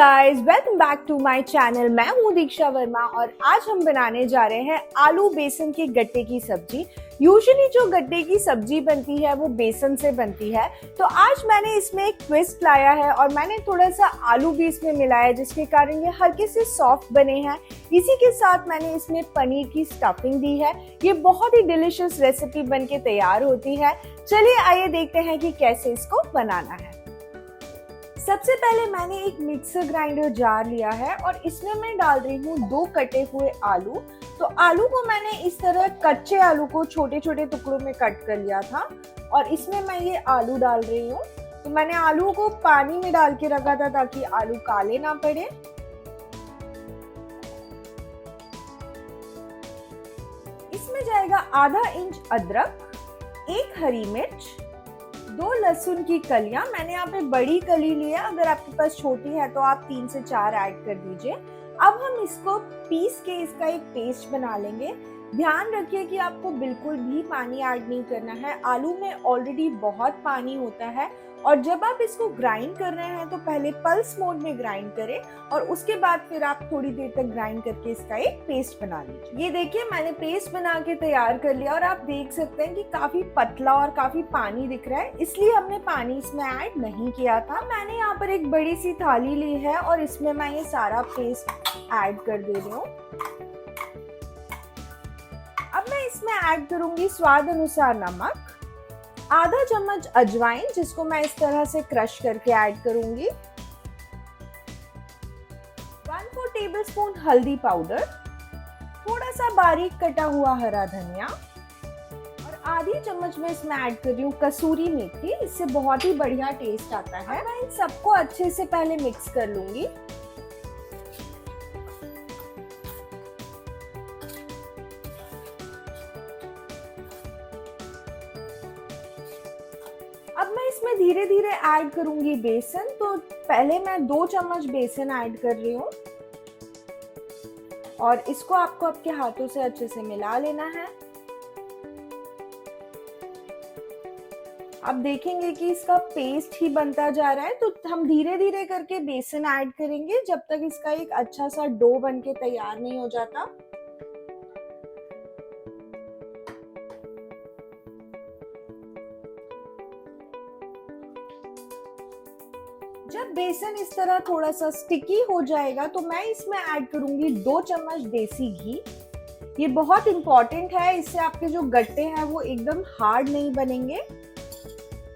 Guys, welcome back to my channel. मैं हूं दीक्षा वर्मा और आज हम बनाने जा रहे हैं आलू बेसन के गट्टे की सब्जी। यूजुअली जो गट्टे की सब्जी बनती है वो बेसन से बनती है, तो आज मैंने इसमें एक ट्विस्ट लाया है और मैंने थोड़ा सा आलू भी इसमें मिलाया है, जिसके कारण ये हल्के से सॉफ्ट बने हैं। इसी के साथ मैंने इसमें पनीर की स्टफिंग दी है। ये बहुत ही डिलिशियस रेसिपी बनके तैयार होती है। चलिए आइए देखते हैं कि कैसे इसको बनाना है। सबसे पहले मैंने एक मिक्सर ग्राइंडर जार लिया है और इसमें मैं डाल रही हूँ 2 कटे हुए आलू। तो आलू को मैंने इस तरह कच्चे आलू को छोटे छोटे टुकड़ों में कट कर लिया था और इसमें मैं ये आलू डाल रही हूँ। तो मैंने आलू को पानी में डाल के रखा था ताकि आलू काले ना पड़े। इसमें जाएगा आधा इंच अदरक, 1 हरी मिर्च, 2 लहसुन की कलियां। मैंने यहाँ पे बड़ी कली ली है, अगर आपके पास छोटी है तो आप 3 से 4 ऐड कर दीजिए। अब हम इसको पीस के इसका एक पेस्ट बना लेंगे। ध्यान रखिए कि आपको बिल्कुल भी पानी ऐड नहीं करना है। आलू में ऑलरेडी बहुत पानी होता है और जब आप इसको ग्राइंड कर रहे हैं तो पहले पल्स मोड में ग्राइंड करें और उसके बाद फिर आप थोड़ी देर तक ग्राइंड करके इसका एक पेस्ट बना लीजिए। ये देखिए मैंने पेस्ट बना के तैयार कर लिया और आप देख सकते हैं कि काफी पतला और काफी पानी दिख रहा है, इसलिए हमने पानी इसमें ऐड नहीं किया था। मैंने यहाँ पर एक बड़ी सी थाली ली है और इसमें मैं ये सारा पेस्ट ऐड कर दे रही हूँ। अब मैं इसमें ऐड करूंगी स्वाद अनुसार नमक, आधा चम्मच अजवाइन जिसको मैं इस तरह से क्रश करके ऐड करूंगी, 1/4 टेबलस्पून हल्दी पाउडर, थोड़ा सा बारीक कटा हुआ हरा धनिया और आधी चम्मच में इसमें ऐड कर रही हूँ कसूरी मेथी। इससे बहुत ही बढ़िया टेस्ट आता है। मैं इन सबको अच्छे से पहले मिक्स कर लूंगी। अब मैं इसमें धीरे धीरे ऐड करूंगी बेसन। तो पहले मैं 2 चम्मच बेसन ऐड कर रही हूँ और इसको आपको आपके हाथों से अच्छे से मिला लेना है। आप देखेंगे कि इसका पेस्ट ही बनता जा रहा है, तो हम धीरे धीरे करके बेसन ऐड करेंगे जब तक इसका एक अच्छा सा डो बनके तैयार नहीं हो जाता। जब बेसन इस तरह थोड़ा सा स्टिकी हो जाएगा तो मैं इसमें ऐड करूंगी 2 चम्मच देसी घी। ये बहुत इंपॉर्टेंट है, इससे आपके जो गट्टे हैं वो एकदम हार्ड नहीं बनेंगे।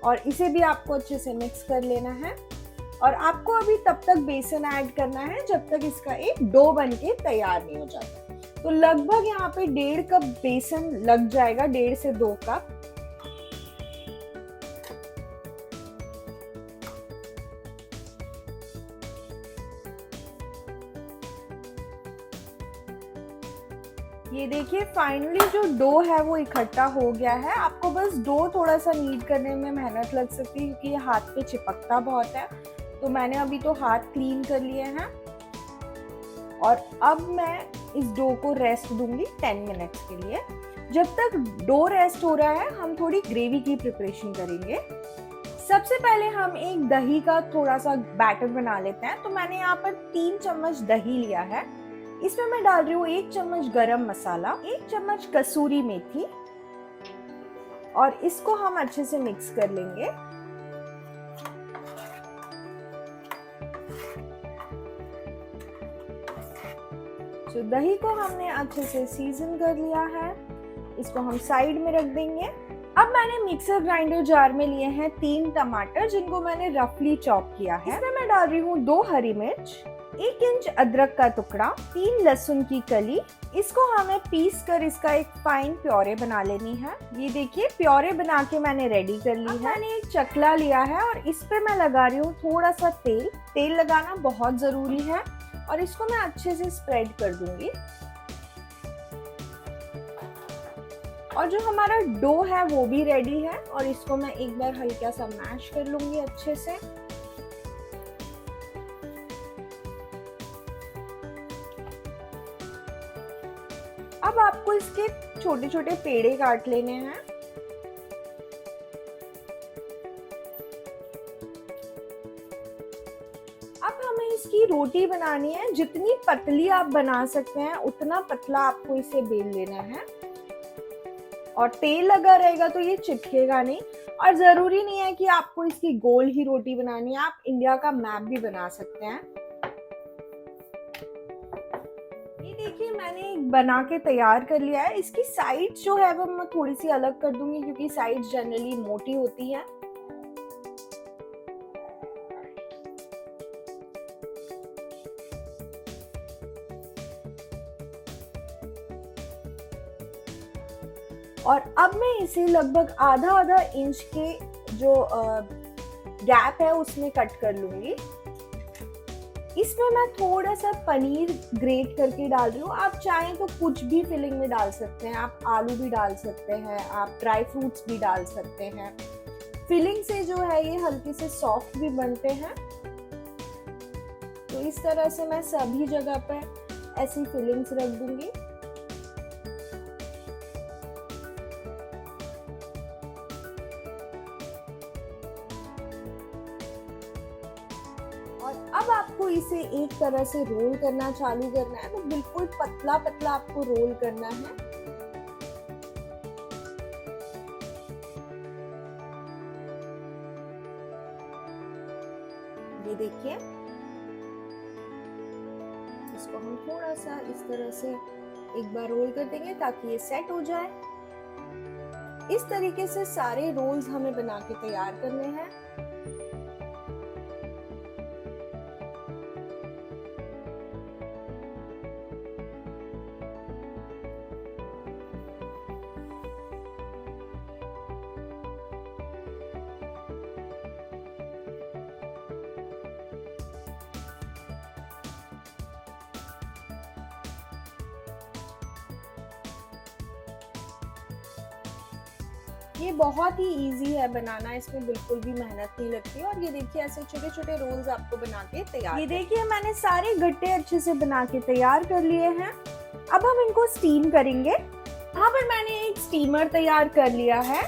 और इसे भी आपको अच्छे से मिक्स कर लेना है और आपको अभी तब तक बेसन ऐड करना है जब तक इसका एक डो बनके तैयार नहीं हो जाता। तो लगभग यहाँ पे 1.5 कप बेसन लग जाएगा, 1.5 से 2 कप। ये देखिए फाइनली जो डो है वो इकट्ठा हो गया है। आपको बस डो थोड़ा सा नीड करने में मेहनत लग सकती है क्योंकि ये हाथ पे चिपकता बहुत है, तो मैंने अभी तो हाथ क्लीन कर लिए हैं। और अब मैं इस डो को रेस्ट दूंगी 10 मिनट्स के लिए। जब तक डो रेस्ट हो रहा है हम थोड़ी ग्रेवी की प्रिपरेशन करेंगे। सबसे पहले हम एक दही का थोड़ा सा बैटर बना लेते हैं। तो मैंने यहाँ पर 3 चम्मच दही लिया है। इसमें मैं डाल रही हूँ 1 चम्मच गरम मसाला, 1 चम्मच कसूरी मेथी और इसको हम अच्छे से मिक्स कर लेंगे। तो दही को हमने अच्छे से सीजन कर लिया है, इसको हम साइड में रख देंगे। अब मैंने मिक्सर ग्राइंडर जार में लिए हैं 3 टमाटर जिनको मैंने रफली चॉप किया है। इसमें मैं डाल रही हूँ 2 हरी मिर्च, 1 इंच अदरक का टुकड़ा, 3 लहसुन की कली। इसको हमें पीस कर इसका एक फाइन प्योरे बना लेनी है। ये देखिए प्योरे बना के मैंने रेडी कर ली है। मैंने एक चकला लिया है और इस पे मैं लगा रही हूँ थोड़ा सा तेल। तेल लगाना बहुत जरूरी है और इसको मैं अच्छे से स्प्रेड कर दूंगी। और जो हमारा डो है वो भी रेडी है और इसको मैं एक बार हल्का सा मैश कर लूंगी अच्छे से। अब आपको इसके छोटे छोटे पेड़े काट लेने हैं। रोटी बनानी है, जितनी पतली आप बना सकते हैं उतना पतला आपको इसे बेल लेना है। और तेल लगा रहेगा तो ये चिपकेगा नहीं। और जरूरी नहीं है कि आपको इसकी गोल ही रोटी बनानी है, आप इंडिया का मैप भी बना सकते हैं। ये देखिए मैंने बना के तैयार कर लिया है। इसकी साइड्स जो है वो मैं थोड़ी सी अलग कर दूंगी क्योंकि साइड्स जनरली मोटी होती है। और अब मैं इसे लगभग आधा आधा इंच के जो गैप है उसमें कट कर लूंगी। इसमें मैं थोड़ा सा पनीर ग्रेट करके डाल रही हूँ। आप चाहें तो कुछ भी फिलिंग में डाल सकते हैं, आप आलू भी डाल सकते हैं, आप ड्राई फ्रूट्स भी डाल सकते हैं। फिलिंग से जो है ये हल्के से सॉफ्ट भी बनते हैं। तो इस तरह से मैं सभी जगह पर ऐसी फिलिंग्स रख दूंगी। और अब आपको इसे एक तरह से रोल करना चालू करना है। तो बिल्कुल पतला पतला आपको रोल करना है। ये देखिए, इसको हम थोड़ा सा इस तरह से एक बार रोल कर देंगे ताकि ये सेट हो जाए। इस तरीके से सारे रोल्स हमें बना के तैयार करने हैं। ये बहुत ही इजी है बनाना, इसमें बिल्कुल भी मेहनत नहीं लगती। और ये देखिए ऐसे छोटे छोटे रोल्स आपको बना के तैयार। ये देखिए मैंने सारे गट्टे अच्छे से बना के तैयार कर लिए हैं। अब हम इनको स्टीम करेंगे। यहाँ पर मैंने एक स्टीमर तैयार कर लिया है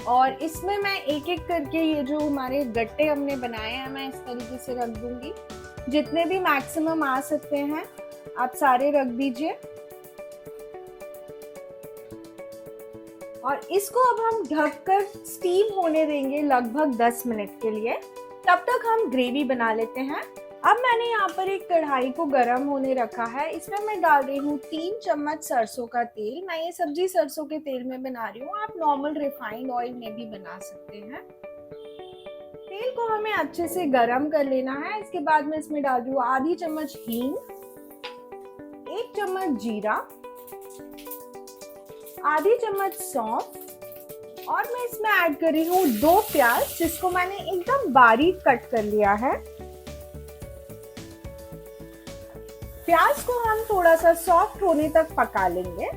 और इसमें मैं एक एक करके ये जो हमारे गट्टे हमने बनाए हैं मैं इस तरीके से रख दूंगी। जितने भी मैक्सिमम आ सकते हैं आप सारे रख दीजिए। और इसको अब हम ढककर स्टीम होने देंगे लगभग 10 मिनट के लिए। तब तक हम ग्रेवी बना लेते हैं। अब मैंने यहाँ पर एक कढ़ाई को गर्म होने रखा है। इसमें मैं डाल रही हूँ 3 चम्मच सरसों का तेल। मैं ये सब्जी सरसों के तेल में बना रही हूँ, आप नॉर्मल रिफाइंड ऑयल में भी बना सकते हैं। तेल को हमें अच्छे से गर्म कर लेना है। इसके बाद मैं इसमें डाल रही हूँ आधी चम्मच हींग, 1 चम्मच जीरा, आधी चम्मच सौंफ और मैं इसमें ऐड कर रही हूँ 2 प्याज जिसको मैंने एकदम बारीक कट कर लिया है। प्याज को हम थोड़ा सा सॉफ्ट होने तक पका लेंगे।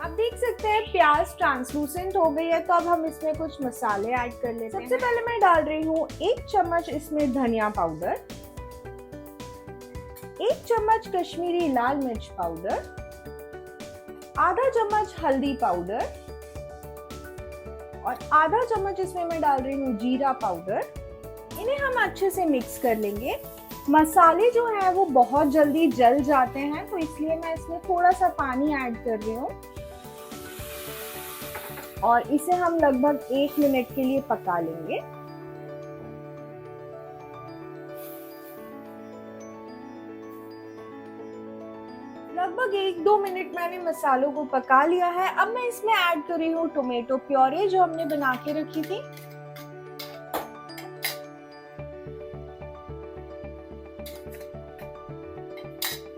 आप देख सकते हैं प्याज ट्रांसलूसेंट हो गई है। तो अब हम इसमें कुछ मसाले ऐड कर लेते हैं। सबसे पहले मैं डाल रही हूँ 1 चम्मच इसमें धनिया पाउडर, 1 चम्मच कश्मीरी लाल मिर्च पाउडर, आधा चम्मच हल्दी पाउडर और आधा चम्मच इसमें मैं डाल रही हूँ जीरा पाउडर। इन्हें हम अच्छे से मिक्स कर लेंगे। मसाले जो है वो बहुत जल्दी जल जाते हैं तो इसलिए मैं इसमें थोड़ा सा पानी ऐड कर रही हूँ और इसे हम लगभग 1 मिनट के लिए पका लेंगे। लगभग 1-2 मिनट मैंने मसालों को पका लिया है। अब मैं इसमें ऐड कर रही हूँ टोमेटो प्योरे जो हमने बना के रखी थी।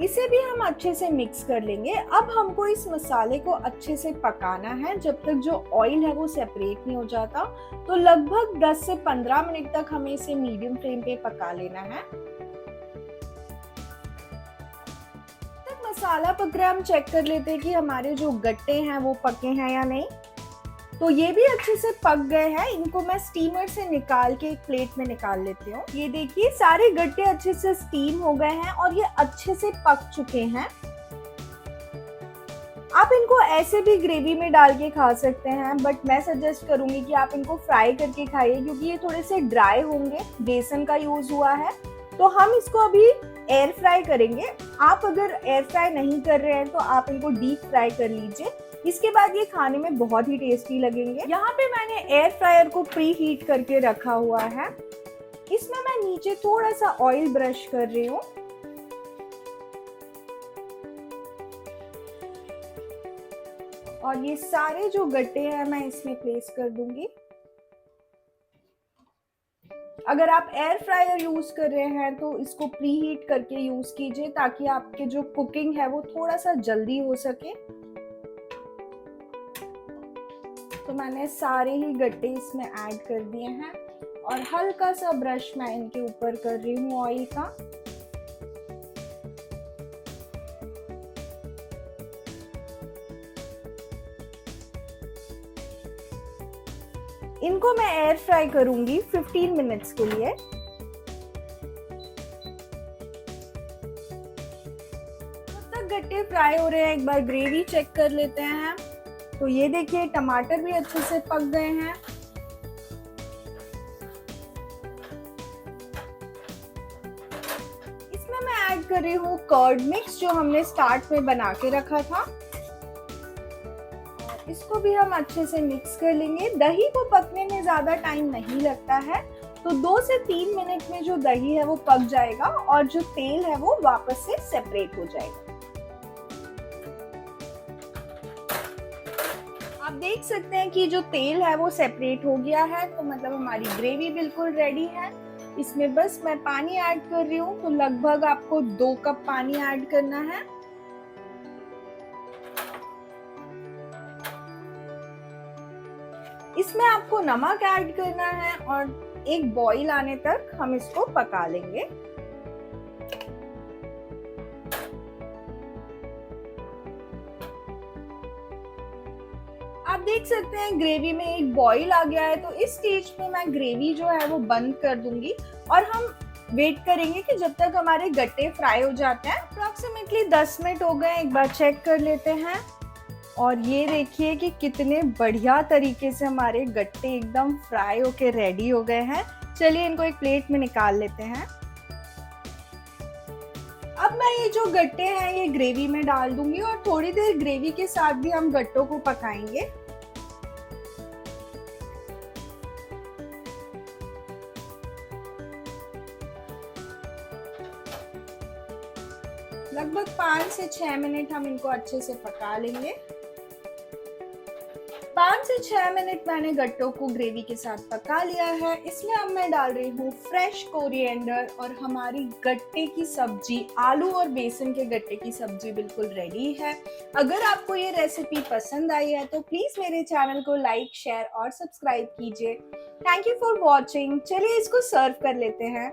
इसे भी हम अच्छे से मिक्स कर लेंगे। अब हमको इस मसाले को अच्छे से पकाना है जब तक जो ऑयल है वो सेपरेट नहीं हो जाता। तो लगभग 10 से 15 मिनट तक हमें इसे मीडियम फ्लेम पे पका लेना है। तब मसाला पक रहा है, हम चेक कर लेते हैं कि हमारे जो गट्टे हैं वो पके हैं या नहीं। तो ये भी अच्छे से पक गए हैं। इनको मैं स्टीमर से निकाल के एक प्लेट में निकाल लेती हूँ। ये देखिए सारे गट्टे अच्छे से स्टीम हो गए हैं और ये अच्छे से पक चुके हैं। आप इनको ऐसे भी ग्रेवी में डाल के खा सकते हैं, बट मैं सजेस्ट करूंगी कि आप इनको फ्राई करके खाइए क्योंकि ये थोड़े से ड्राई होंगे, बेसन का यूज हुआ है। तो हम इसको अभी एयर फ्राई करेंगे। आप अगर एयर फ्राई नहीं कर रहे हैं तो आप इनको डीप फ्राई कर लीजिए, इसके बाद ये खाने में बहुत ही टेस्टी लगेंगे। यहाँ पे मैंने एयर फ्रायर को प्री हीट करके रखा हुआ है। इसमें मैं नीचे थोड़ा सा ऑयल ब्रश कर रही हूँ। और ये सारे जो गट्टे हैं मैं इसमें प्लेस कर दूंगी। अगर आप एयर फ्रायर यूज कर रहे हैं तो इसको प्री हीट करके यूज कीजिए ताकि आपके जो कुकिंग है वो थोड़ा सा जल्दी हो सके। तो मैंने सारे ही गट्टे इसमें ऐड कर दिए हैं और हल्का सा ब्रश मैं इनके ऊपर कर रही हूँ ऑयल का। इनको मैं एयर फ्राई करूंगी 15 मिनट्स के लिए। जब तक गट्टे फ्राई हो रहे हैं एक बार ग्रेवी चेक कर लेते हैं। तो ये देखिए टमाटर भी अच्छे से पक गए हैं। इसमें मैं ऐड कर रही हूँ कर्ड मिक्स जो हमने स्टार्ट में बना के रखा था। इसको भी हम अच्छे से मिक्स कर लेंगे। दही को पकने में ज्यादा टाइम नहीं लगता है, तो 2 से 3 मिनट में जो दही है वो पक जाएगा और जो तेल है वो वापस से सेपरेट हो जाएगा। आप देख सकते हैं कि जो तेल है वो सेपरेट हो गया है, तो मतलब हमारी ग्रेवी बिल्कुल रेडी है। इसमें बस मैं पानी ऐड कर रही हूँ, तो लगभग आपको 2 कप पानी ऐड करना है। इसमें आपको नमक ऐड करना है और एक बॉईल आने तक हम इसको पका लेंगे। आप देख सकते हैं ग्रेवी में एक बॉईल आ गया है, तो इस स्टेज पे मैं ग्रेवी जो है वो बंद कर दूंगी और हम वेट करेंगे कि जब तक हमारे गट्टे फ्राई हो जाते हैं। अप्रोक्सीमेटली 10 मिनट हो गए, एक बार चेक कर लेते हैं। और ये देखिए कि कितने बढ़िया तरीके से हमारे गट्टे एकदम फ्राई होके रेडी हो गए हैं। चलिए इनको एक प्लेट में निकाल लेते हैं। अब मैं ये जो गट्टे हैं ये ग्रेवी में डाल दूंगी और थोड़ी देर ग्रेवी के साथ भी हम गट्टों को पकाएंगे। लगभग 5 से 6 मिनट हम इनको अच्छे से पका लेंगे। 5 से 6 मिनट मैंने गट्टों को ग्रेवी के साथ पका लिया है। इसमें अब मैं डाल रही हूँ फ्रेश कोरिएंडर और हमारी गट्टे की सब्जी, आलू और बेसन के गट्टे की सब्जी बिल्कुल रेडी है। अगर आपको ये रेसिपी पसंद आई है तो प्लीज मेरे चैनल को लाइक, शेयर और सब्सक्राइब कीजिए। Thank you for watching. चलिए इसको सर्व कर लेते हैं।